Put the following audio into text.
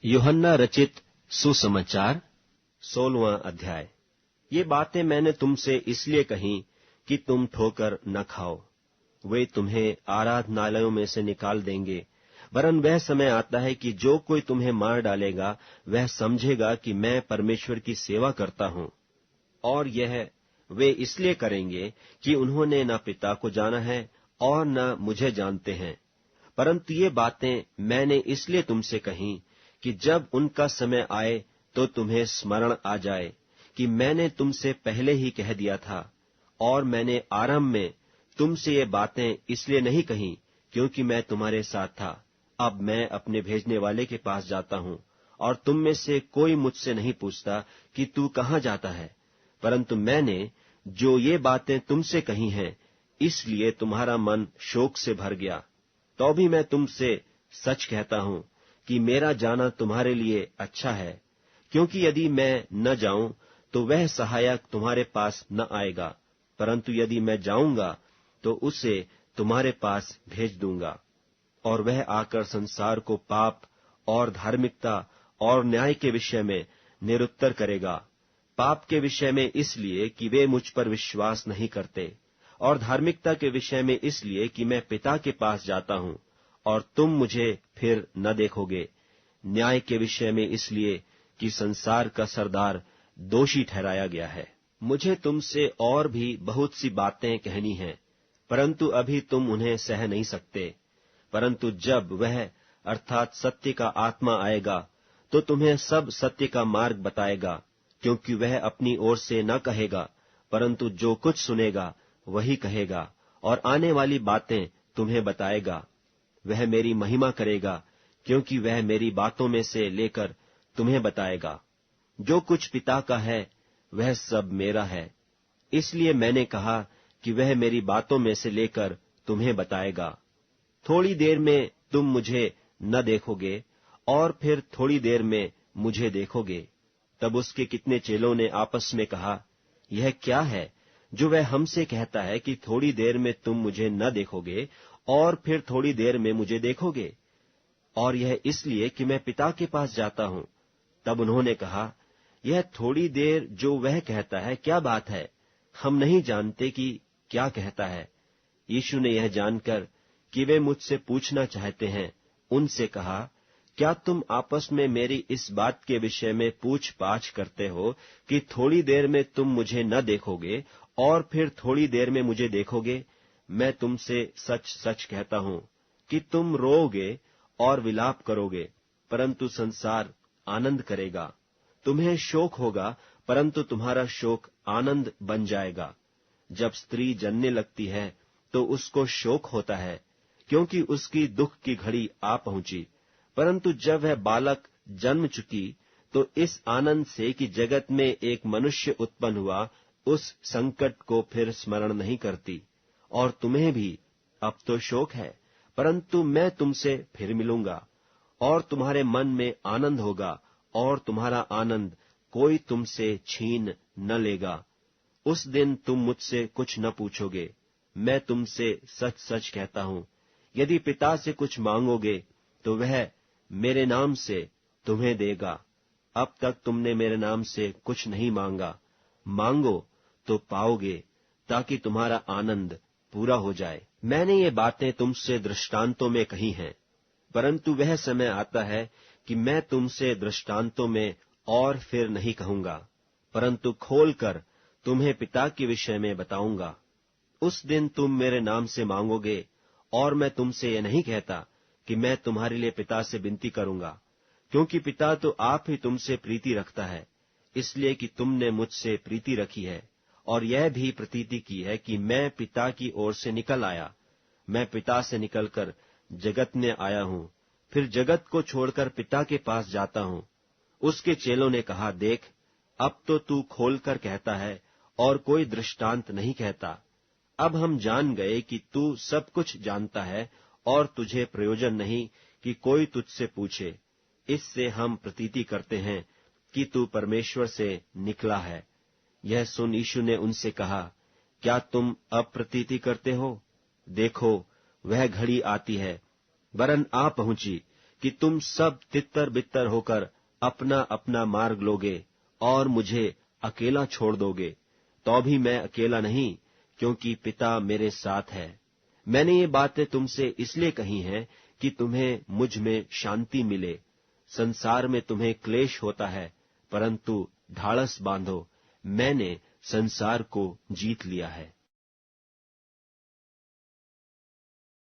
यूहन्ना रचित सुसमाचार 16वां अध्याय। ये बातें मैंने तुमसे इसलिए कहीं कि तुम ठोकर न खाओ। वे तुम्हें आराधनालयों में से निकाल देंगे, वरन वह समय आता है कि जो कोई तुम्हें मार डालेगा वह समझेगा कि मैं परमेश्वर की सेवा करता हूं। और यह वे इसलिए करेंगे कि उन्होंने न पिता को जाना है और न मुझे जानते हैं। परंतु ये बातें मैंने इसलिए तुमसे कहीं कि जब उनका समय आए तो तुम्हें स्मरण आ जाए कि मैंने तुमसे पहले ही कह दिया था। और मैंने आरंभ में तुमसे ये बातें इसलिए नहीं कहीं क्योंकि मैं तुम्हारे साथ था। अब मैं अपने भेजने वाले के पास जाता हूं, और तुम में से कोई मुझसे नहीं पूछता कि तू कहाँ जाता है। परंतु मैंने जो ये बातें तुमसे कही हैं, इसलिए तुम्हारा मन शोक से भर गया। तो भी मैं तुमसे सच कहता हूं कि मेरा जाना तुम्हारे लिए अच्छा है, क्योंकि यदि मैं न जाऊं तो वह सहायक तुम्हारे पास न आएगा, परंतु यदि मैं जाऊंगा तो उसे तुम्हारे पास भेज दूंगा। और वह आकर संसार को पाप और धार्मिकता और न्याय के विषय में निरुत्तर करेगा। पाप के विषय में इसलिए कि वे मुझ पर विश्वास नहीं करते, और धार्मिकता के विषय में इसलिए कि मैं पिता के पास जाता हूं और तुम मुझे फिर न देखोगे। न्याय के विषय में इसलिए कि संसार का सरदार दोषी ठहराया गया है। मुझे तुमसे और भी बहुत सी बातें कहनी हैं, परंतु अभी तुम उन्हें सह नहीं सकते। परंतु जब वह अर्थात सत्य का आत्मा आएगा तो तुम्हें सब सत्य का मार्ग बताएगा, क्योंकि वह अपनी ओर से न कहेगा, परंतु जो कुछ सुनेगा वही कहेगा, और आने वाली बातें तुम्हें बताएगा। वह मेरी महिमा करेगा, क्योंकि वह मेरी बातों में से लेकर तुम्हें बताएगा। जो कुछ पिता का है वह सब मेरा है, इसलिए मैंने कहा कि वह मेरी बातों में से लेकर तुम्हें बताएगा। थोड़ी देर में तुम मुझे न देखोगे, और फिर थोड़ी देर में मुझे देखोगे। तब उसके कितने चेलों ने आपस में कहा, यह क्या है जो वह हमसे कहता है कि थोड़ी देर में तुम मुझे न देखोगे और फिर थोड़ी देर में मुझे देखोगे? और यह इसलिए कि मैं पिता के पास जाता हूं। तब उन्होंने कहा, यह थोड़ी देर जो वह कहता है क्या बात है? हम नहीं जानते कि क्या कहता है। यीशु ने यह जानकर कि वे मुझसे पूछना चाहते हैं, उनसे कहा, क्या तुम आपस में मेरी इस बात के विषय में पूछ-पाछ करते हो कि थोड़ी देर में तुम मुझे न देखोगे और फिर थोड़ी देर में मुझे देखोगे? मैं तुमसे सच सच कहता हूं कि तुम रोओगे और विलाप करोगे, परंतु संसार आनंद करेगा। तुम्हें शोक होगा, परंतु तुम्हारा शोक आनंद बन जाएगा। जब स्त्री जनने लगती है तो उसको शोक होता है, क्योंकि उसकी दुख की घड़ी आ पहुंची। परंतु जब वह बालक जन्म चुकी तो इस आनंद से कि जगत में एक मनुष्य उत्पन्न हुआ, उस संकट को फिर स्मरण नहीं करती। और तुम्हें भी अब तो शोक है, परंतु मैं तुमसे फिर मिलूंगा, और तुम्हारे मन में आनंद होगा, और तुम्हारा आनंद कोई तुमसे छीन न लेगा। उस दिन तुम मुझसे कुछ न पूछोगे। मैं तुमसे सच सच कहता हूं, यदि पिता से कुछ मांगोगे तो वह मेरे नाम से तुम्हें देगा। अब तक तुमने मेरे नाम से कुछ नहीं मांगा। मांगो तो पाओगे, ताकि तुम्हारा आनंद पूरा हो जाए। मैंने ये बातें तुमसे दृष्टांतों में कही हैं, परंतु वह समय आता है कि मैं तुमसे दृष्टांतों में और फिर नहीं कहूंगा, परंतु खोलकर तुम्हें पिता के विषय में बताऊंगा। उस दिन तुम मेरे नाम से मांगोगे, और मैं तुमसे यह नहीं कहता कि मैं तुम्हारे लिए पिता से विनती करूंगा, क्योंकि पिता तो आप ही तुमसे प्रीति रखता है, इसलिए कि तुमने मुझसे प्रीति रखी है, और यह भी प्रतीति की है कि मैं पिता की ओर से निकल आया। मैं पिता से निकलकर जगत में आया हूं, फिर जगत को छोड़कर पिता के पास जाता हूं। उसके चेलों ने कहा, देख, अब तो तू खोलकर कहता है और कोई दृष्टांत नहीं कहता। अब हम जान गए कि तू सब कुछ जानता है और तुझे प्रयोजन नहीं कि कोई तुझसे पूछे। इससे हम प्रतीति करते हैं कि तू परमेश्वर से निकला है। यह सुन यीशु ने उनसे कहा, क्या तुम अब प्रतीति करते हो? देखो, वह घड़ी आती है, वरन आ पहुंची, कि तुम सब तितर बितर होकर अपना अपना मार्ग लोगे और मुझे अकेला छोड़ दोगे, तो भी मैं अकेला नहीं, क्योंकि पिता मेरे साथ है। मैंने ये बातें तुमसे इसलिए कही हैं कि तुम्हें मुझ में शांति मिले। संसार में तुम्हें क्लेश होता है, परंतु ढाढ़स बांधो, मैंने संसार को जीत लिया है।